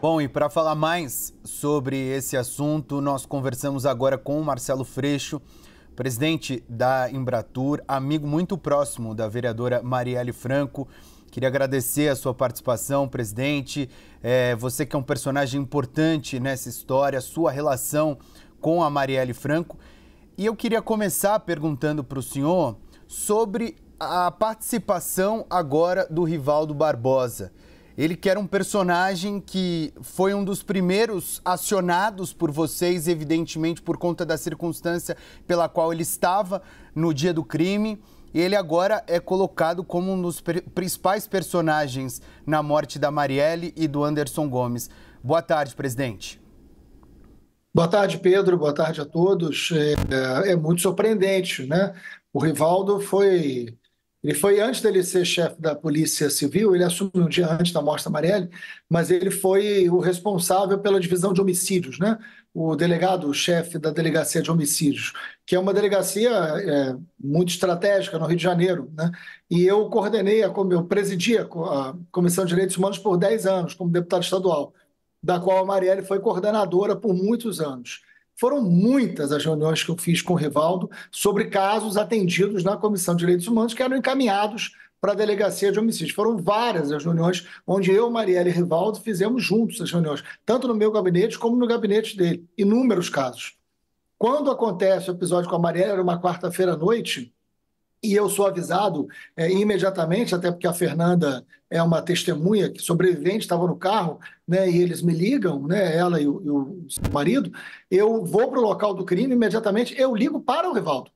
Bom, e para falar mais sobre esse assunto, nós conversamos agora com o Marcelo Freixo, presidente da Embratur, amigo muito próximo da vereadora Marielle Franco. Queria agradecer a sua participação, presidente. Você que é um personagem importante nessa história, sua relação com a Marielle Franco. E eu queria começar perguntando para o senhor sobre a participação agora do Rivaldo Barbosa. Ele que era um personagem que foi um dos primeiros acionados por vocês, evidentemente por conta da circunstância pela qual ele estava no dia do crime. Ele agora é colocado como um dos principais personagens na morte da Marielle e do Anderson Gomes. Boa tarde, presidente. Boa tarde, Pedro. Boa tarde a todos. É muito surpreendente, né? O Rivaldo foi antes dele ser chefe da Polícia Civil, ele assumiu um dia antes da morte da Marielle, mas ele foi o responsável pela divisão de homicídios, né? O delegado, o chefe da Delegacia de Homicídios, que é uma delegacia muito estratégica no Rio de Janeiro, né? E eu eu presidia a Comissão de Direitos Humanos por 10 anos, como deputado estadual, da qual a Marielle foi coordenadora por muitos anos. Foram muitas as reuniões que eu fiz com o Rivaldo sobre casos atendidos na Comissão de Direitos Humanos que eram encaminhados para a Delegacia de Homicídios. Foram várias as reuniões onde eu, Marielle e Rivaldo fizemos juntos as reuniões, tanto no meu gabinete como no gabinete dele, inúmeros casos. Quando acontece o episódio com a Marielle, era uma quarta-feira à noite, e eu sou avisado imediatamente, até porque a Fernanda é uma testemunha que sobrevivente, estava no carro, né, e eles me ligam, né, ela e o seu marido. Eu vou para o local do crime imediatamente, eu ligo para o Rivaldo.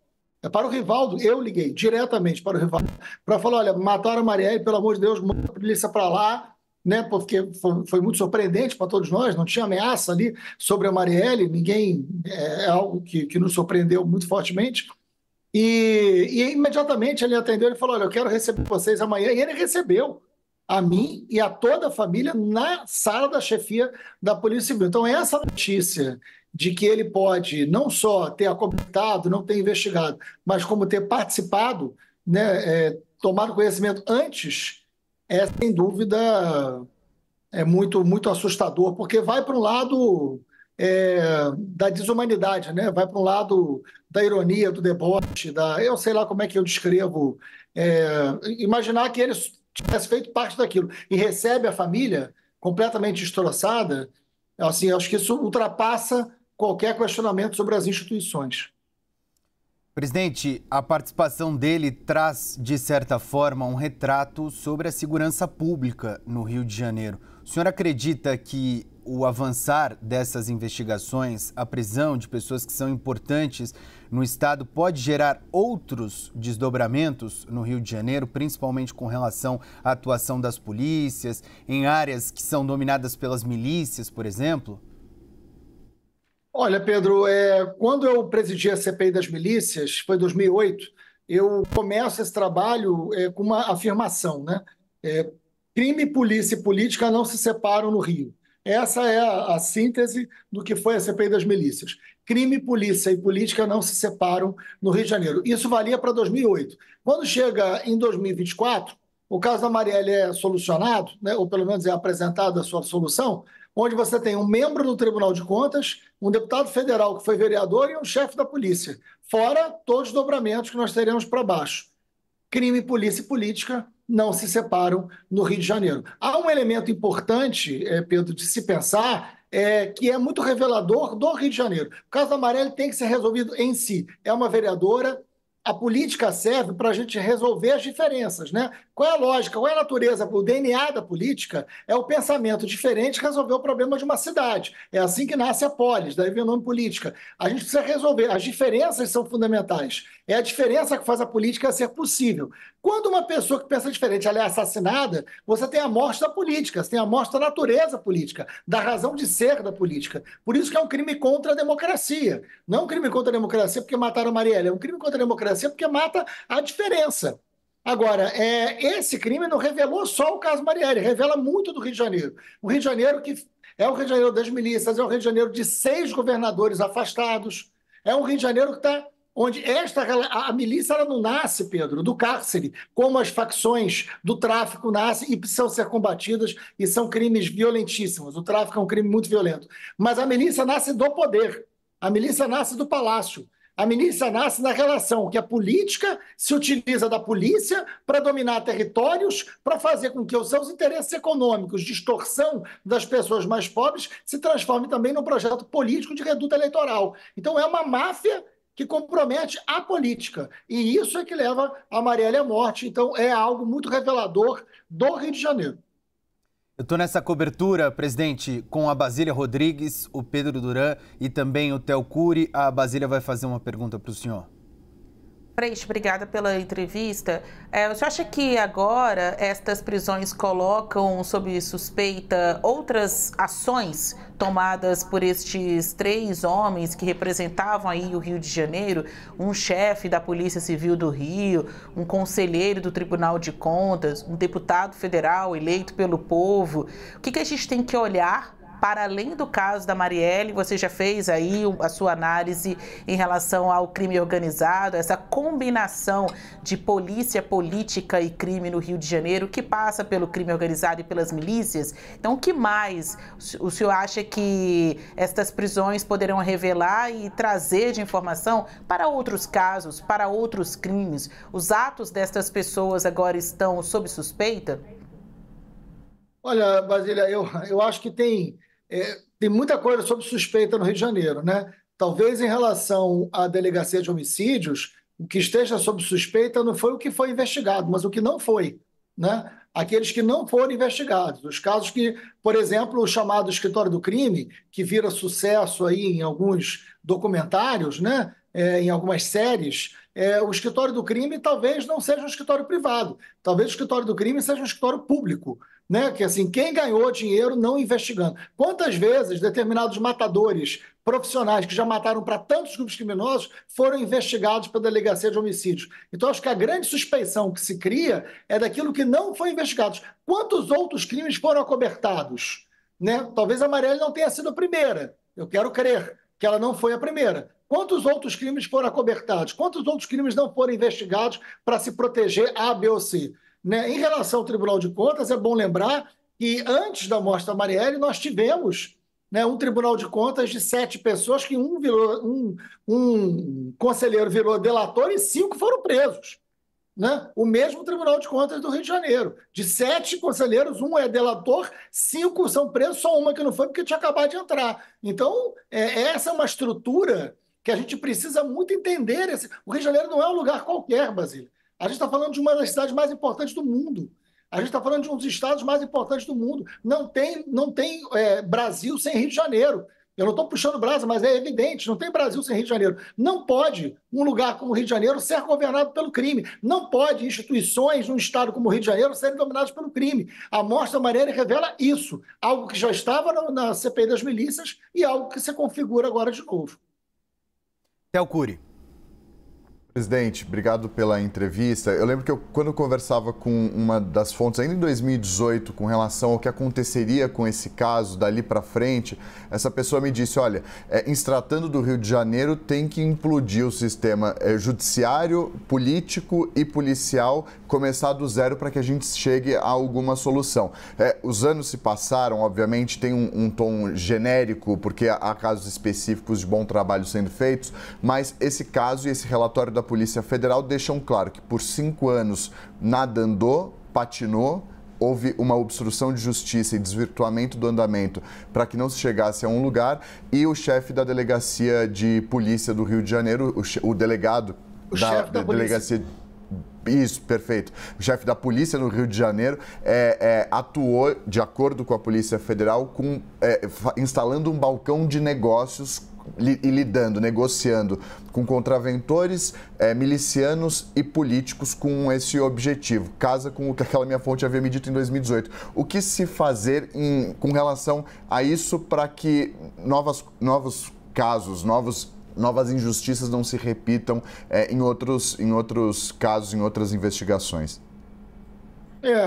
Para o Rivaldo, eu liguei diretamente para o Rivaldo para falar: olha, mataram a Marielle, pelo amor de Deus, manda a polícia para lá, né, porque foi muito surpreendente para todos nós, não tinha ameaça ali sobre a Marielle, ninguém, é algo que nos surpreendeu muito fortemente. E imediatamente ele atendeu e falou: olha, eu quero receber vocês amanhã. E ele recebeu a mim e a toda a família na sala da chefia da Polícia Civil. Então, essa notícia de que ele pode não só ter acobertado, não ter investigado, mas como ter participado, né, tomado conhecimento antes, sem dúvida, é muito, muito assustador, porque vai para um lado da desumanidade, né? Vai para um lado da ironia, do deboche, eu sei lá como é que eu descrevo, imaginar que ele tivesse feito parte daquilo e recebe a família completamente destroçada. Assim, acho que isso ultrapassa qualquer questionamento sobre as instituições. Presidente, a participação dele traz, de certa forma, um retrato sobre a segurança pública no Rio de Janeiro. O senhor acredita que o avançar dessas investigações, a prisão de pessoas que são importantes no Estado, pode gerar outros desdobramentos no Rio de Janeiro, principalmente com relação à atuação das polícias, em áreas que são dominadas pelas milícias, por exemplo? Olha, Pedro, quando eu presidi a CPI das milícias, foi em 2008, eu começo esse trabalho com uma afirmação, né? Crime, polícia e política não se separam no Rio. Essa é a síntese do que foi a CPI das milícias. Crime, polícia e política não se separam no Rio de Janeiro. Isso valia para 2008. Quando chega em 2024, o caso da Marielle é solucionado, né, ou pelo menos é apresentada a sua solução, onde você tem um membro do Tribunal de Contas, um deputado federal que foi vereador e um chefe da polícia, fora todos os dobramentos que nós teremos para baixo. Crime, polícia e política não se separam no Rio de Janeiro. Há um elemento importante, Pedro, de se pensar, que é muito revelador do Rio de Janeiro. O caso da Marielle tem que ser resolvido em si. É uma vereadora. A política serve para a gente resolver as diferenças, né? Qual é a lógica, qual é a natureza? O DNA da política é o pensamento diferente resolver o problema de uma cidade. É assim que nasce a polis, daí vem o nome política. A gente precisa resolver, as diferenças são fundamentais. É a diferença que faz a política ser possível. Quando uma pessoa que pensa diferente ela é assassinada, você tem a morte da política, você tem a morte da natureza política, da razão de ser da política. Por isso que é um crime contra a democracia. Não é um crime contra a democracia porque mataram a Marielle, é um crime contra a democracia porque mata a diferença. Agora, esse crime não revelou só o caso Marielle, revela muito do Rio de Janeiro. O Rio de Janeiro que é o Rio de Janeiro das milícias, é o Rio de Janeiro de 6 governadores afastados, é um Rio de Janeiro que está onde a milícia ela não nasce, Pedro, do cárcere, como as facções do tráfico nascem e precisam ser combatidas e são crimes violentíssimos. O tráfico é um crime muito violento. Mas a milícia nasce do poder, a milícia nasce do palácio. A milícia nasce na relação que a política se utiliza da polícia para dominar territórios, para fazer com que os seus interesses econômicos de extorsão das pessoas mais pobres se transformem também num projeto político de reduta eleitoral. Então é uma máfia que compromete a política. E isso é que leva a Marielle à morte. Então é algo muito revelador do Rio de Janeiro. Eu estou nessa cobertura, presidente, com a Basília Rodrigues, o Pedro Duran e também o Theo Cury. A Basília vai fazer uma pergunta para o senhor. Freixo, obrigada pela entrevista. O senhor acha que agora estas prisões colocam sob suspeita outras ações tomadas por estes 3 homens que representavam aí o Rio de Janeiro, um chefe da Polícia Civil do Rio, um conselheiro do Tribunal de Contas, um deputado federal eleito pelo povo? O que a gente tem que olhar para além do caso da Marielle? Você já fez aí a sua análise em relação ao crime organizado, essa combinação de polícia, política e crime no Rio de Janeiro, que passa pelo crime organizado e pelas milícias. Então, o que mais o senhor acha que estas prisões poderão revelar e trazer de informação para outros casos, para outros crimes? Os atos destas pessoas agora estão sob suspeita? Olha, Basília, eu acho que tem muita coisa sob suspeita no Rio de Janeiro, né? Talvez em relação à delegacia de homicídios, o que esteja sob suspeita não foi o que foi investigado, mas o que não foi, né? Aqueles que não foram investigados. Os casos que, por exemplo, o chamado escritório do crime, que vira sucesso aí em alguns documentários, né? Em algumas séries, o escritório do crime talvez não seja um escritório privado, talvez o escritório do crime seja um escritório público, né? Que assim, quem ganhou dinheiro não investigando. Quantas vezes determinados matadores profissionais que já mataram para tantos grupos criminosos foram investigados pela delegacia de homicídios? Então, acho que a grande suspeição que se cria é daquilo que não foi investigado. Quantos outros crimes foram acobertados? Né? Talvez a Marielle não tenha sido a primeira. Eu quero crer que ela não foi a primeira. Quantos outros crimes foram acobertados? Quantos outros crimes não foram investigados para se proteger A, B ou C? Né? Em relação ao Tribunal de Contas, é bom lembrar que antes da morte da Marielle, nós tivemos, né, um Tribunal de Contas de 7 pessoas, que um conselheiro virou delator e 5 foram presos. Né? O mesmo Tribunal de Contas do Rio de Janeiro. De 7 conselheiros, 1 é delator, 5 são presos, só uma que não foi porque tinha acabado de entrar. Então, essa é uma estrutura que a gente precisa muito entender. O Rio de Janeiro não é um lugar qualquer, Basílio. A gente está falando de uma das cidades mais importantes do mundo. A gente está falando de um dos estados mais importantes do mundo. Não tem Brasil sem Rio de Janeiro. Eu não estou puxando brasa, mas é evidente, não tem Brasil sem Rio de Janeiro. Não pode um lugar como o Rio de Janeiro ser governado pelo crime. Não pode instituições num estado como o Rio de Janeiro serem dominadas pelo crime. A morte da Marielle revela isso, algo que já estava na CPI das milícias e algo que se configura agora de novo. Theo Cury. Presidente, obrigado pela entrevista. Eu lembro que quando eu conversava com uma das fontes, ainda em 2018, com relação ao que aconteceria com esse caso dali para frente, essa pessoa me disse, olha, em se tratando do Rio de Janeiro, tem que implodir o sistema judiciário, político e policial, começar do zero para que a gente chegue a alguma solução. Os anos se passaram, obviamente, tem um tom genérico, porque há casos específicos de bom trabalho sendo feitos, mas esse caso e esse relatório da Polícia Federal deixam claro que por 5 anos nada andou, patinou, houve uma obstrução de justiça e desvirtuamento do andamento para que não se chegasse a um lugar, e o chefe da delegacia de polícia do Rio de Janeiro, o delegado da delegacia... Isso, perfeito. O chefe da polícia no Rio de Janeiro atuou, de acordo com a Polícia Federal, instalando um balcão de negócios e negociando com contraventores, milicianos e políticos com esse objetivo. Casa com o que aquela minha fonte havia me dito em 2018. O que se fazer com relação a isso para que novos casos, novas injustiças não se repitam em outros casos, em outras investigações?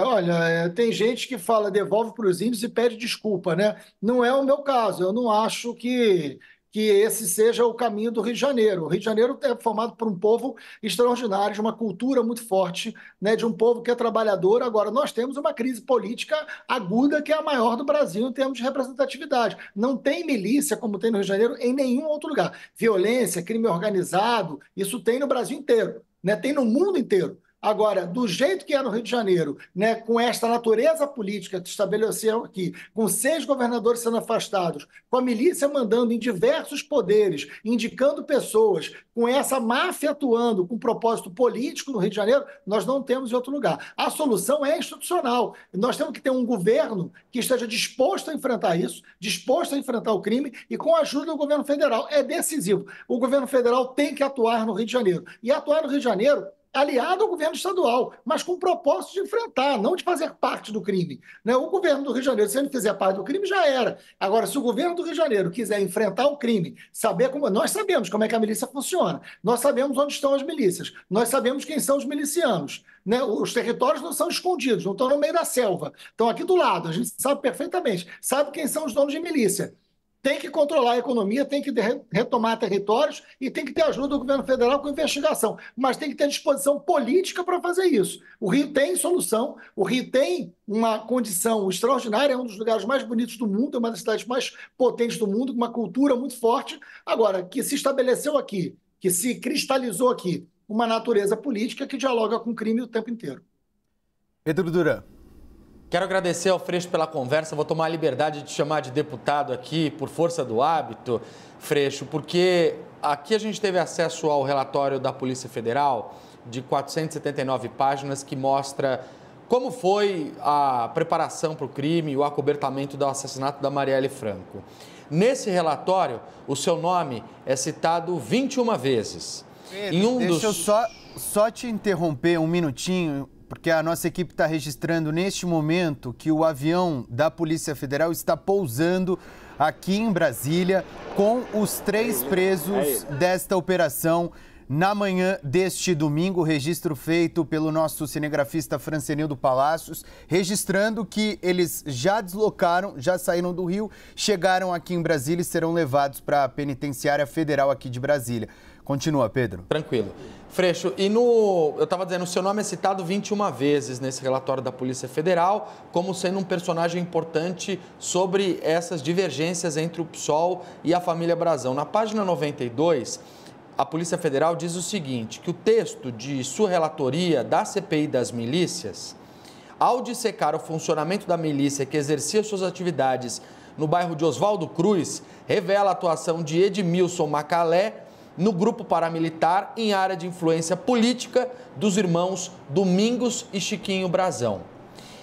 Olha, tem gente que fala devolve para os índios e pede desculpa, né? Não é o meu caso. Eu não acho que que esse seja o caminho do Rio de Janeiro. O Rio de Janeiro é formado por um povo extraordinário, de uma cultura muito forte, né, de um povo que é trabalhador. Agora, nós temos uma crise política aguda que é a maior do Brasil em termos de representatividade. Não tem milícia, como tem no Rio de Janeiro, em nenhum outro lugar. Violência, crime organizado, isso tem no Brasil inteiro, né? Tem no mundo inteiro. Agora, do jeito que é no Rio de Janeiro, né, com esta natureza política que estabeleceu aqui, com 6 governadores sendo afastados, com a milícia mandando em diversos poderes, indicando pessoas, com essa máfia atuando com propósito político no Rio de Janeiro, nós não temos em outro lugar. A solução é institucional. Nós temos que ter um governo que esteja disposto a enfrentar isso, disposto a enfrentar o crime e com a ajuda do governo federal. É decisivo. O governo federal tem que atuar no Rio de Janeiro. E atuar no Rio de Janeiro aliado ao governo estadual, mas com o propósito de enfrentar, não de fazer parte do crime. Né? O governo do Rio de Janeiro, se ele fizer parte do crime, já era. Agora, se o governo do Rio de Janeiro quiser enfrentar o crime, saber como... Nós sabemos como é que a milícia funciona, nós sabemos onde estão as milícias, nós sabemos quem são os milicianos. Né? Os territórios não são escondidos, não estão no meio da selva, estão aqui do lado, a gente sabe perfeitamente, sabe quem são os donos de milícia. Tem que controlar a economia, tem que retomar territórios e tem que ter ajuda do governo federal com investigação. Mas tem que ter disposição política para fazer isso. O Rio tem solução, o Rio tem uma condição extraordinária, é um dos lugares mais bonitos do mundo, é uma das cidades mais potentes do mundo, com uma cultura muito forte. Agora, que se estabeleceu aqui, que se cristalizou aqui, uma natureza política que dialoga com o crime o tempo inteiro. Pedro Duran. Quero agradecer ao Freixo pela conversa, vou tomar a liberdade de te chamar de deputado aqui, por força do hábito, Freixo, porque aqui a gente teve acesso ao relatório da Polícia Federal, de 479 páginas, que mostra como foi a preparação para o crime, o acobertamento do assassinato da Marielle Franco. Nesse relatório, o seu nome é citado 21 vezes. Pedro, deixa eu só te interromper um minutinho, porque a nossa equipe está registrando neste momento que o avião da Polícia Federal está pousando aqui em Brasília com os 3 presos desta operação na manhã deste domingo. Registro feito pelo nosso cinegrafista Francenildo Palacios, registrando que eles já deslocaram, já saíram do Rio, chegaram aqui em Brasília e serão levados para a Penitenciária Federal aqui de Brasília. Continua, Pedro. Tranquilo. Freixo, eu estava dizendo, o seu nome é citado 21 vezes nesse relatório da Polícia Federal, como sendo um personagem importante sobre essas divergências entre o PSOL e a família Brazão. Na página 92, a Polícia Federal diz o seguinte, que o texto de sua relatoria da CPI das milícias, ao dissecar o funcionamento da milícia que exercia suas atividades no bairro de Oswaldo Cruz, revela a atuação de Edmilson Macalé no grupo paramilitar em área de influência política dos irmãos Domingos e Chiquinho Brazão.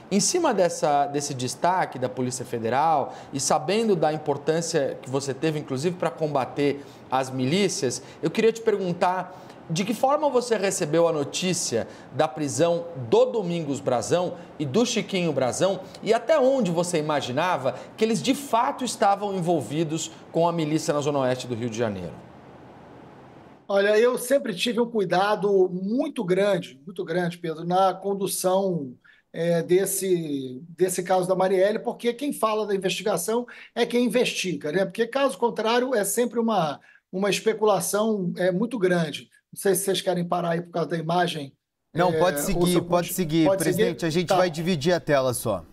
Em cima desse destaque da Polícia Federal e sabendo da importância que você teve, inclusive, para combater as milícias, eu queria te perguntar de que forma você recebeu a notícia da prisão do Domingos Brazão e do Chiquinho Brazão e até onde você imaginava que eles de fato estavam envolvidos com a milícia na Zona Oeste do Rio de Janeiro? Olha, eu sempre tive um cuidado muito grande, Pedro, na condução desse caso da Marielle, porque quem fala da investigação é quem investiga, né? Porque, caso contrário, é sempre uma especulação muito grande. Não sei se vocês querem parar aí por causa da imagem. Não, pode seguir. Presidente, a gente vai dividir a tela só.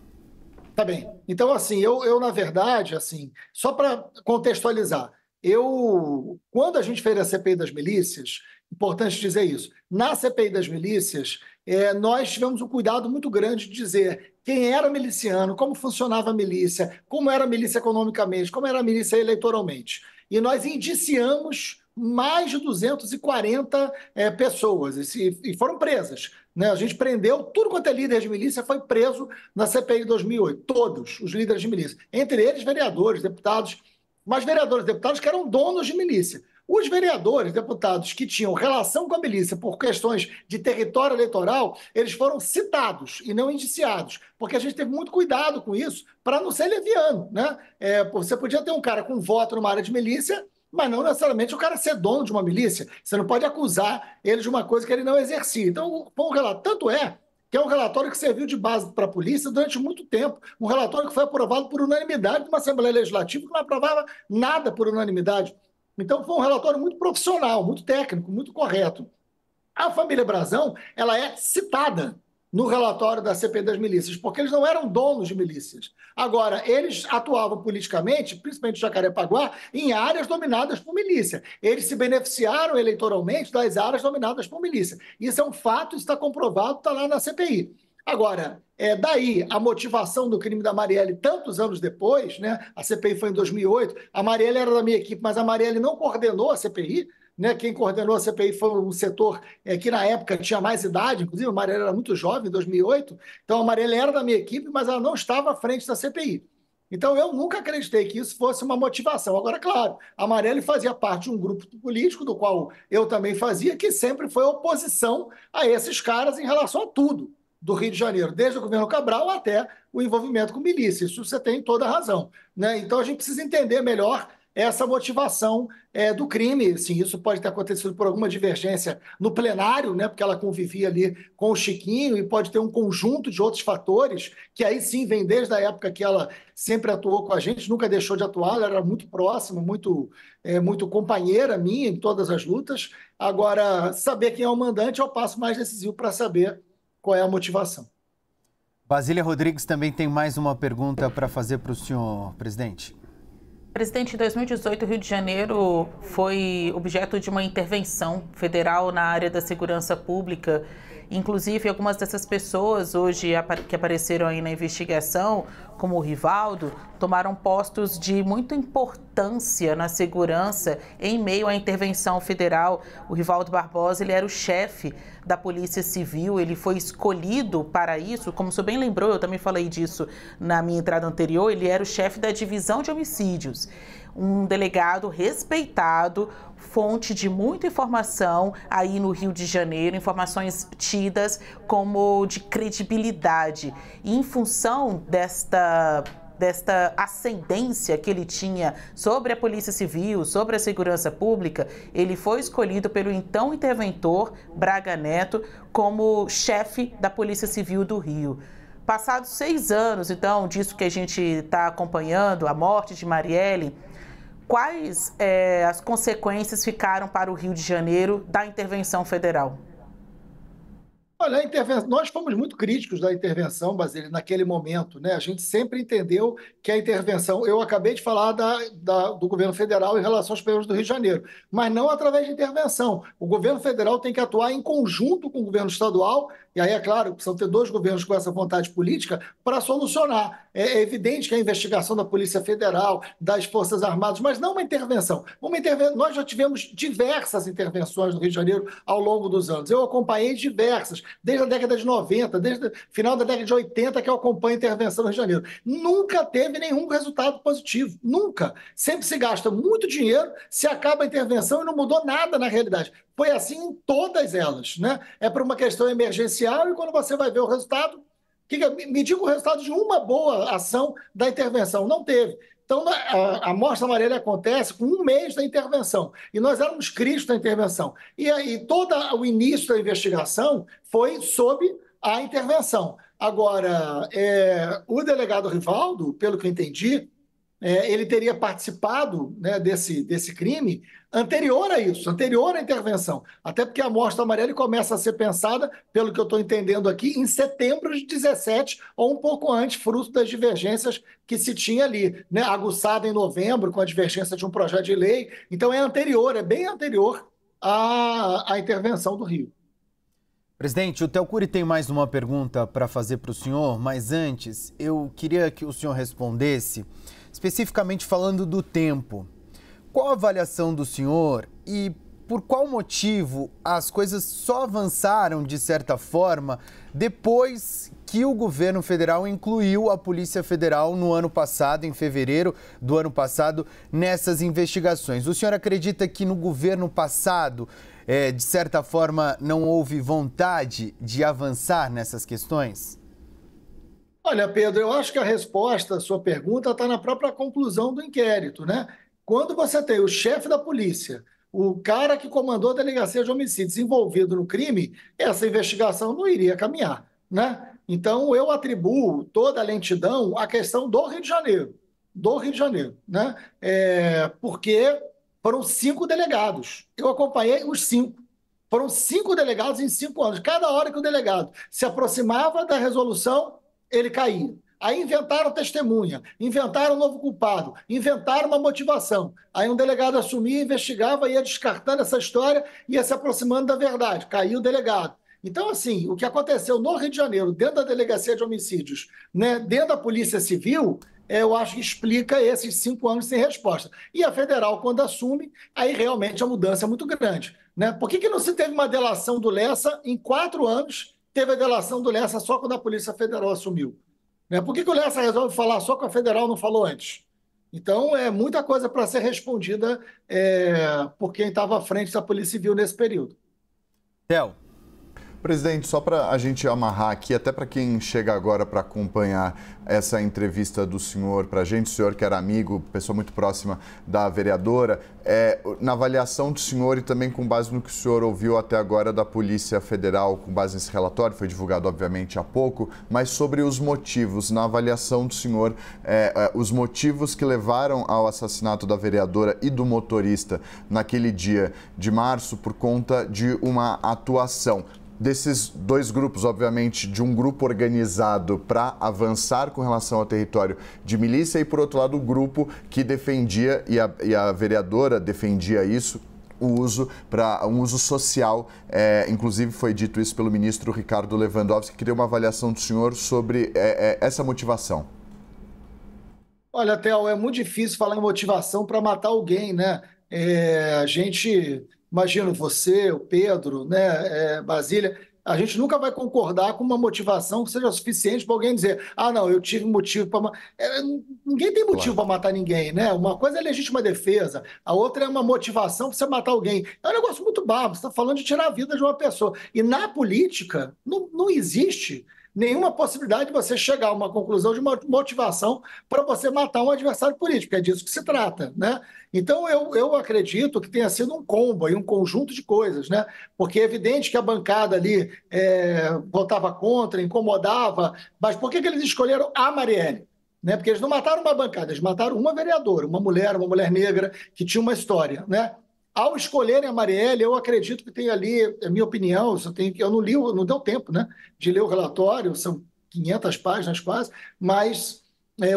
Tá bem. Então, assim, eu na verdade, assim, só para contextualizar, quando a gente fez a CPI das milícias, importante dizer isso, na CPI das milícias, nós tivemos um cuidado muito grande de dizer quem era miliciano, como funcionava a milícia, como era a milícia economicamente, como era a milícia eleitoralmente. E nós indiciamos mais de 240 pessoas e foram presas. Né? A gente prendeu tudo quanto é líder de milícia, foi preso na CPI de 2008, todos os líderes de milícia, entre eles vereadores, deputados, mas vereadores e deputados que eram donos de milícia. Os vereadores, deputados que tinham relação com a milícia por questões de território eleitoral, eles foram citados e não indiciados, porque a gente teve muito cuidado com isso para não ser leviano. Né? Você podia ter um cara com voto numa área de milícia, mas não necessariamente o cara ser dono de uma milícia. Você não pode acusar ele de uma coisa que ele não exercia. Então, foi um relatório, tanto é que é um relatório que serviu de base para a polícia durante muito tempo, um relatório que foi aprovado por unanimidade de uma Assembleia Legislativa que não aprovava nada por unanimidade. Então, foi um relatório muito profissional, muito técnico, muito correto. A família Brazão, ela é citada no relatório da CPI das milícias, porque eles não eram donos de milícias. Agora, eles atuavam politicamente, principalmente em Jacarepaguá, em áreas dominadas por milícia. Eles se beneficiaram eleitoralmente das áreas dominadas por milícia. Isso é um fato, isso está comprovado, está lá na CPI. Agora, daí a motivação do crime da Marielle tantos anos depois, né? A CPI foi em 2008, a Marielle era da minha equipe, mas a Marielle não coordenou a CPI, né? Quem coordenou a CPI foi um setor que na época tinha mais idade, inclusive a Marielle era muito jovem, em 2008, então a Marielle era da minha equipe, mas ela não estava à frente da CPI. Então, eu nunca acreditei que isso fosse uma motivação. Agora, claro, a Marielle fazia parte de um grupo político, do qual eu também fazia, que sempre foi oposição a esses caras em relação a tudo do Rio de Janeiro, desde o governo Cabral até o envolvimento com milícia. Isso você tem toda a razão, né? Então, a gente precisa entender melhor essa motivação do crime. Sim, isso pode ter acontecido por alguma divergência no plenário, né, porque ela convivia ali com o Chiquinho, e pode ter um conjunto de outros fatores, que aí sim vem desde a época que ela sempre atuou com a gente, nunca deixou de atuar, ela era muito próxima, muito companheira minha em todas as lutas. Agora, saber quem é o mandante é o passo mais decisivo para saber qual é a motivação. Basília Rodrigues também tem mais uma pergunta para fazer para o senhor, presidente. Presidente, em 2018, o Rio de Janeiro foi objeto de uma intervenção federal na área da segurança pública. Inclusive, algumas dessas pessoas hoje que apareceram aí na investigação, como o Rivaldo, tomaram postos de muita importância na segurança em meio à intervenção federal. O Rivaldo Barbosa, ele era o chefe da Polícia Civil, ele foi escolhido para isso, como o senhor bem lembrou, eu também falei disso na minha entrada anterior, ele era o chefe da divisão de homicídios. Um delegado respeitado, fonte de muita informação aí no Rio de Janeiro, informações tidas como de credibilidade. E em função desta ascendência que ele tinha sobre a Polícia Civil, sobre a segurança pública, ele foi escolhido pelo então interventor Braga Neto como chefe da Polícia Civil do Rio. Passados 6 anos, então, disso que a gente está acompanhando, a morte de Marielle, quais as consequências ficaram para o Rio de Janeiro da intervenção federal? Olha, nós fomos muito críticos da intervenção, Basílio, naquele momento, né? A gente sempre entendeu que a intervenção... Eu acabei de falar do governo federal em relação aos problemas do Rio de Janeiro, mas não através de intervenção. O governo federal tem que atuar em conjunto com o governo estadual, e aí, é claro, precisam ter 2 governos com essa vontade política para solucionar. É evidente que a investigação da Polícia Federal, das Forças Armadas, mas não uma intervenção. Nós já tivemos diversas intervenções no Rio de Janeiro ao longo dos anos. Eu acompanhei diversas, desde a década de 90, desde o final da década de 80, que eu acompanho a intervenção no Rio de Janeiro. Nunca teve nenhum resultado positivo, nunca. Sempre se gasta muito dinheiro, se acaba a intervenção e não mudou nada na realidade. Foi assim em todas elas, né? É por uma questão emergencial, e quando você vai ver o resultado, me diga o resultado de uma boa ação da intervenção. Não teve. Então, a Mostra Marielle acontece com 1 mês da intervenção. E nós éramos críticos da intervenção. E aí, todo o início da investigação foi sob a intervenção. Agora, o delegado Rivaldo, pelo que eu entendi, ele teria participado, né, desse crime anterior a isso, anterior à intervenção. Até porque a Mostra Marielle começa a ser pensada, pelo que eu estou entendendo aqui, em setembro de 17, ou um pouco antes, fruto das divergências que se tinha ali, né, aguçada em novembro, com a divergência de um projeto de lei. Então é anterior, é bem anterior à intervenção do Rio. Presidente, o Telcuri tem mais uma pergunta para fazer para o senhor, mas antes eu queria que o senhor respondesse, especificamente falando do tempo. Qual a avaliação do senhor e por qual motivo as coisas só avançaram, de certa forma, depois que o governo federal incluiu a Polícia Federal no ano passado, em fevereiro do ano passado, nessas investigações? O senhor acredita que no governo passado, de certa forma, não houve vontade de avançar nessas questões? Olha, Pedro, eu acho que a resposta à sua pergunta está na própria conclusão do inquérito, né? Quando você tem o chefe da polícia, o cara que comandou a delegacia de homicídios envolvido no crime, essa investigação não iria caminhar, né? Então, eu atribuo toda a lentidão à questão do Rio de Janeiro, né? Porque Foram 5 delegados. Eu acompanhei os 5. Foram 5 delegados em 5 anos. Cada hora que o delegado se aproximava da resolução, ele caía. Aí inventaram testemunha, inventaram um novo culpado, inventaram uma motivação. Aí um delegado assumia, investigava, ia descartando essa história, ia se aproximando da verdade. Caiu o delegado. Então, assim, o que aconteceu no Rio de Janeiro, dentro da Delegacia de Homicídios, né, dentro da Polícia Civil, eu acho que explica esses 5 anos sem resposta. E a federal, quando assume, aí realmente a mudança é muito grande. Né? Por que não se teve uma delação do Lessa em 4 anos? Teve a delação do Lessa só quando a Polícia Federal assumiu. Né? Por que o Lessa resolve falar só com a federal, não falou antes? Então, é muita coisa para ser respondida por quem estava à frente da Polícia Civil nesse período. Theo. Presidente, só para a gente amarrar aqui, até para quem chega agora para acompanhar essa entrevista do senhor para a gente, o senhor que era amigo, pessoa muito próxima da vereadora, na avaliação do senhor e também com base no que o senhor ouviu até agora da Polícia Federal, com base nesse relatório, foi divulgado obviamente há pouco, mas sobre os motivos, na avaliação do senhor, os motivos que levaram ao assassinato da vereadora e do motorista naquele dia de março por conta de uma atuação desses dois grupos, obviamente, de um grupo organizado para avançar com relação ao território de milícia e, por outro lado, o grupo que defendia, e a vereadora defendia isso, o uso para um uso social, inclusive foi dito isso pelo ministro Ricardo Lewandowski. Queria uma avaliação do senhor sobre essa motivação. Olha, Theo, é muito difícil falar em motivação para matar alguém, né? A gente... Imagino você, o Pedro, né, Basília, a gente nunca vai concordar com uma motivação que seja suficiente para alguém dizer, não, eu tive motivo para... Ninguém tem motivo para matar ninguém, né? Uma coisa é legítima defesa, a outra é uma motivação para você matar alguém. É um negócio muito bárbaro, você está falando de tirar a vida de uma pessoa. E na política não existe nenhuma possibilidade de você chegar a uma conclusão de uma motivação para você matar um adversário político, é disso que se trata, né? Então, eu acredito que tenha sido um combo, um conjunto de coisas, né? Porque é evidente que a bancada ali votava contra, incomodava, mas por que eles escolheram a Marielle? Né? Porque eles não mataram uma bancada, eles mataram uma vereadora, uma mulher negra que tinha uma história, né? Ao escolherem a Marielle, eu acredito que tem ali, é minha opinião, eu não li, não deu tempo, né, de ler o relatório, são 500 páginas quase, mas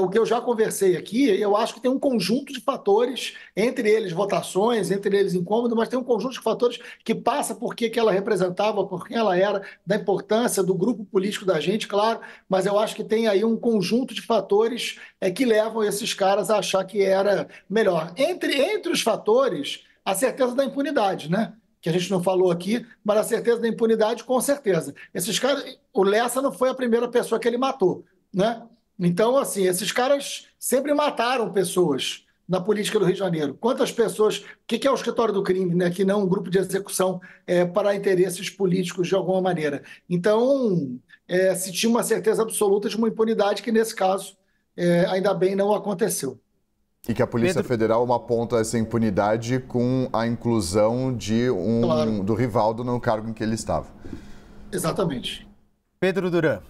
o que eu já conversei aqui, eu acho que tem um conjunto de fatores, entre eles votações, entre eles incômodo, mas tem um conjunto de fatores que passa por que ela representava, por quem ela era, da importância do grupo político da gente, claro, mas eu acho que tem aí um conjunto de fatores que levam esses caras a achar que era melhor. Entre os fatores, a certeza da impunidade, né? Que a gente não falou aqui, mas a certeza da impunidade, com certeza. Esses caras, o Lessa não foi a primeira pessoa que ele matou, né? Então, assim, esses caras sempre mataram pessoas na política do Rio de Janeiro. Quantas pessoas... O que é o escritório do crime, né? Que não um grupo de execução para interesses políticos de alguma maneira. Então, se tinha uma certeza absoluta de uma impunidade que, nesse caso, ainda bem não aconteceu. E que a Polícia Federal aponta essa impunidade com a inclusão do Rivaldo no cargo em que ele estava. Exatamente. Pedro Duran.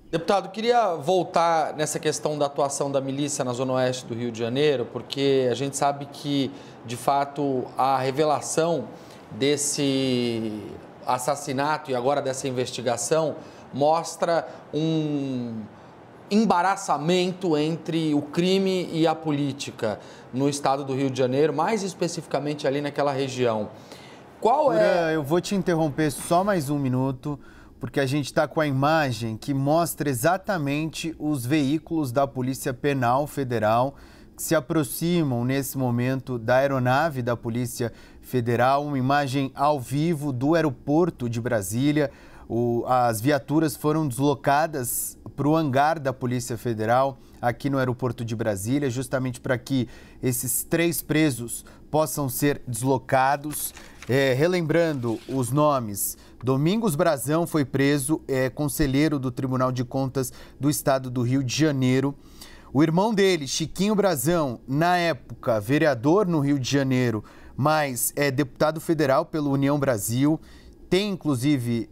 Deputado, queria voltar nessa questão da atuação da milícia na Zona Oeste do Rio de Janeiro, porque a gente sabe que, de fato, a revelação desse assassinato e agora dessa investigação mostra um embaraçamento entre o crime e a política no estado do Rio de Janeiro, mais especificamente ali naquela região. Eu vou te interromper só mais um minuto, porque a gente está com a imagem que mostra exatamente os veículos da Polícia Penal Federal que se aproximam nesse momento da aeronave da Polícia Federal, uma imagem ao vivo do aeroporto de Brasília. As viaturas foram deslocadas para o hangar da Polícia Federal aqui no aeroporto de Brasília, justamente para que esses 3 presos possam ser deslocados. Relembrando os nomes, Domingos Brazão foi preso, conselheiro do Tribunal de Contas do Estado do Rio de Janeiro. O irmão dele, Chiquinho Brazão, na época vereador no Rio de Janeiro, mas é deputado federal pela União Brasil, tem inclusive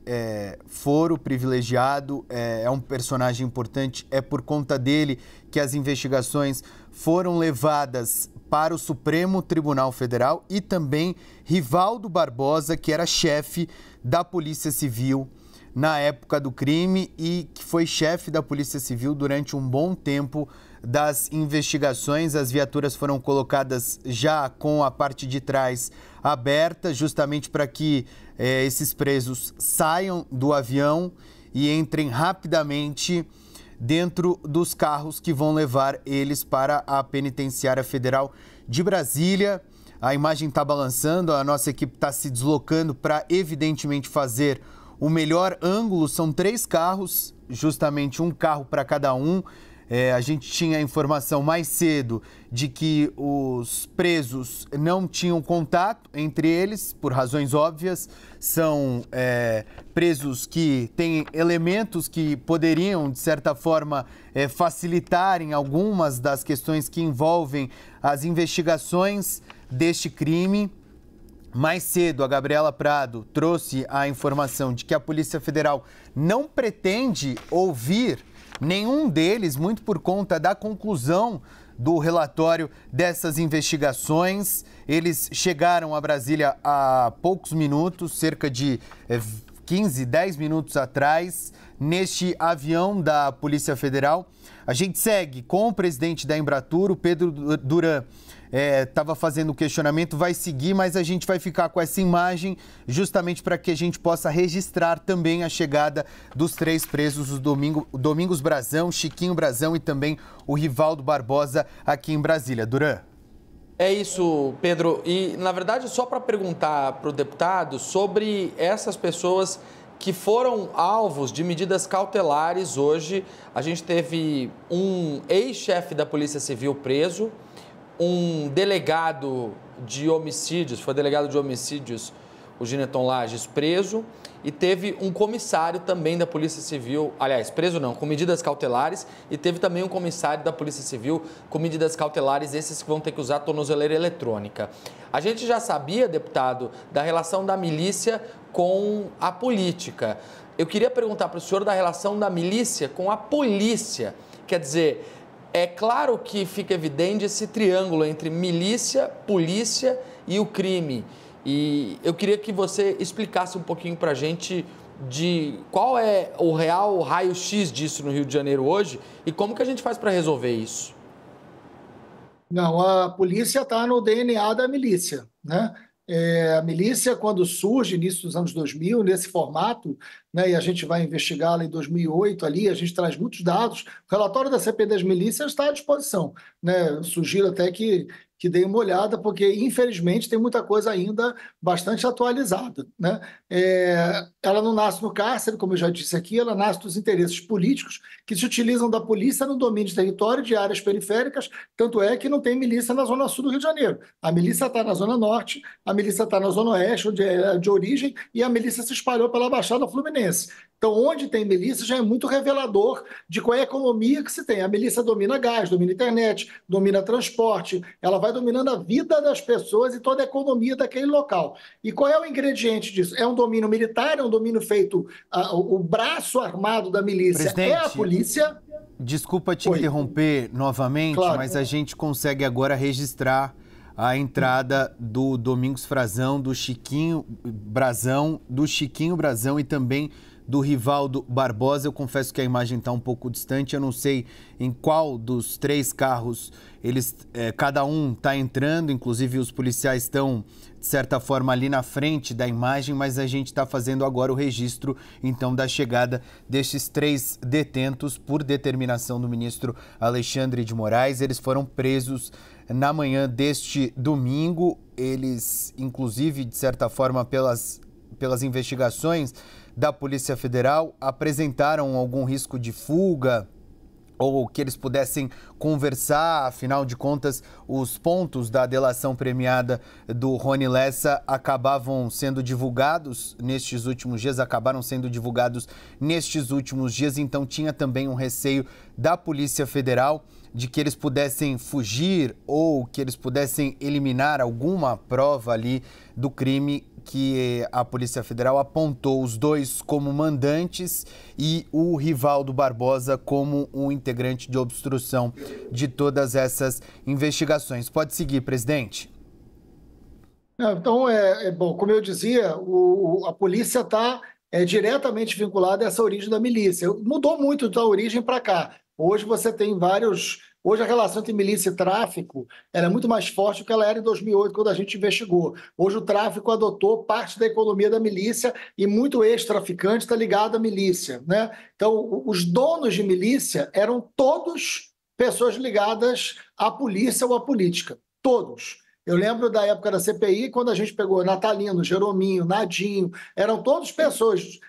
foro privilegiado, é um personagem importante, é por conta dele que as investigações foram levadas para o Supremo Tribunal Federal, e também Rivaldo Barbosa, que era chefe da Polícia Civil na época do crime e que foi chefe da Polícia Civil durante um bom tempo das investigações. As viaturas foram colocadas já com a parte de trás aberta, justamente para que esses presos saiam do avião e entrem rapidamente dentro dos carros que vão levar eles para a Penitenciária Federal de Brasília. A imagem está balançando, a nossa equipe está se deslocando para, evidentemente, fazer o melhor ângulo. São 3 carros, justamente um carro para cada um. A gente tinha a informação mais cedo de que os presos não tinham contato entre eles, por razões óbvias. São presos que têm elementos que poderiam, de certa forma, facilitarem algumas das questões que envolvem as investigações deste crime. Mais cedo, a Gabriela Prado trouxe a informação de que a Polícia Federal não pretende ouvir nenhum deles, muito por conta da conclusão do relatório dessas investigações. Eles chegaram a Brasília há poucos minutos, cerca de 15, 10 minutos atrás, neste avião da Polícia Federal. A gente segue com o presidente da Embratur, o Pedro Duran. Estava fazendo o questionamento, vai seguir, mas a gente vai ficar com essa imagem justamente para que a gente possa registrar também a chegada dos 3 presos, o Domingos Brazão, Chiquinho Brazão e também o Rivaldo Barbosa aqui em Brasília. Duran. É isso, Pedro. E, na verdade, só para perguntar para o deputado sobre essas pessoas que foram alvos de medidas cautelares hoje. A gente teve um ex-chefe da Polícia Civil preso, um delegado de homicídios, foi delegado de homicídios, o Gineton Lages, preso, e teve um comissário também da Polícia Civil, aliás, preso não, com medidas cautelares, e teve também um comissário da Polícia Civil com medidas cautelares, esses que vão ter que usar tornozeleira eletrônica. A gente já sabia, deputado, da relação da milícia com a política. Eu queria perguntar para o senhor da relação da milícia com a polícia, quer dizer, é claro que fica evidente esse triângulo entre milícia, polícia e o crime. E eu queria que você explicasse um pouquinho para a gente de qual é o real raio-x disso no Rio de Janeiro hoje e como que a gente faz para resolver isso. Não, a polícia está no DNA da milícia, né? A milícia, quando surge, início dos anos 2000, nesse formato, né, e a gente vai investigá-la em 2008 ali, a gente traz muitos dados. O relatório da CPI das milícias está à disposição, né? Sugiro até que dei uma olhada, porque, infelizmente, tem muita coisa ainda bastante atualizada, né? Ela não nasce no cárcere, como eu já disse aqui, ela nasce dos interesses políticos que se utilizam da polícia no domínio de território de áreas periféricas, tanto é que não tem milícia na zona sul do Rio de Janeiro. A milícia está na zona norte, a milícia está na zona oeste, onde é de origem, e a milícia se espalhou pela Baixada Fluminense. Então, onde tem milícia já é muito revelador de qual é a economia que se tem. A milícia domina gás, domina internet, domina transporte, ela vai dominando a vida das pessoas e toda a economia daquele local. E qual é o ingrediente disso? É um domínio militar, é um domínio feito, o braço armado da milícia é a polícia. Desculpa te interromper novamente, claro, mas a gente consegue agora registrar a entrada do Domingos Frazão, do Chiquinho Brazão e também do Rivaldo Barbosa. Eu confesso que a imagem está um pouco distante, eu não sei em qual dos 3 carros cada um está entrando, inclusive os policiais estão, de certa forma, ali na frente da imagem, mas a gente está fazendo agora o registro, então, da chegada destes 3 detentos por determinação do ministro Alexandre de Moraes. Eles foram presos na manhã deste domingo. Eles, inclusive, de certa forma, pelas investigações da Polícia Federal, apresentaram algum risco de fuga ou que eles pudessem conversar. Afinal de contas, os pontos da delação premiada do Rony Lessa acabaram sendo divulgados nestes últimos dias, então tinha também um receio da Polícia Federal de que eles pudessem fugir ou que eles pudessem eliminar alguma prova ali do crime que a Polícia Federal apontou os dois como mandantes e o Rivaldo Barbosa como um integrante de obstrução de todas essas investigações. Pode seguir, presidente. Então, bom, como eu dizia, a polícia está diretamente vinculada a essa origem da milícia. Mudou muito da origem para cá. Hoje você tem Hoje a relação entre milícia e tráfico é muito mais forte do que ela era em 2008, quando a gente investigou. Hoje o tráfico adotou parte da economia da milícia e muito ex-traficante está ligado à milícia, né? Então, os donos de milícia eram todos pessoas ligadas à polícia ou à política. Todos. Eu lembro da época da CPI, quando a gente pegou Natalino, Jerominho, Nadinho, eram todas pessoas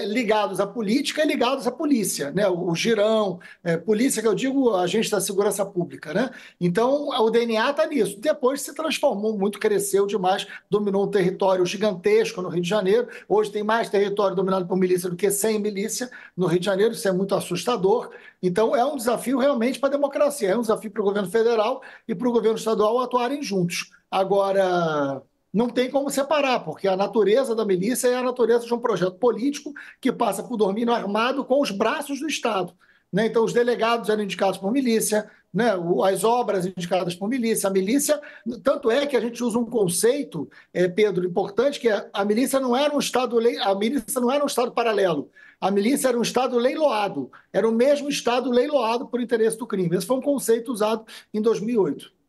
ligados à política e ligados à polícia, né? O Girão, polícia que eu digo, agente da segurança pública, né? Então, o DNA está nisso. Depois se transformou muito, cresceu demais, dominou um território gigantesco no Rio de Janeiro. Hoje tem mais território dominado por milícia do que sem milícia no Rio de Janeiro, isso é muito assustador. Então, é um desafio realmente para a democracia, é um desafio para o governo federal e para o governo estadual atuarem juntos. Agora, não tem como separar, porque a natureza da milícia é a natureza de um projeto político que passa por domínio armado com os braços do Estado, né? Então, os delegados eram indicados por milícia, né? As obras indicadas por milícia, a milícia, tanto é que a gente usa um conceito, Pedro, importante, que a milícia não era um Estado, a milícia não era um Estado paralelo, a milícia era um Estado leiloado, era o mesmo Estado leiloado por interesse do crime. Esse foi um conceito usado em 2008.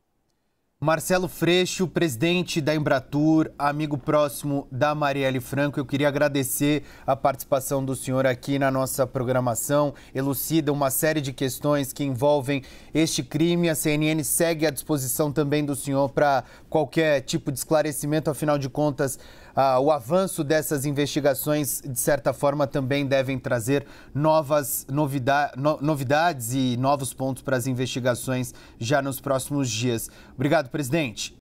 Marcelo Freixo, presidente da Embratur, amigo próximo da Marielle Franco, eu queria agradecer a participação do senhor aqui na nossa programação, elucida uma série de questões que envolvem este crime. A CNN segue à disposição também do senhor para qualquer tipo de esclarecimento, afinal de contas, o avanço dessas investigações, de certa forma, também devem trazer novidades e novos pontos para as investigações já nos próximos dias. Obrigado, presidente.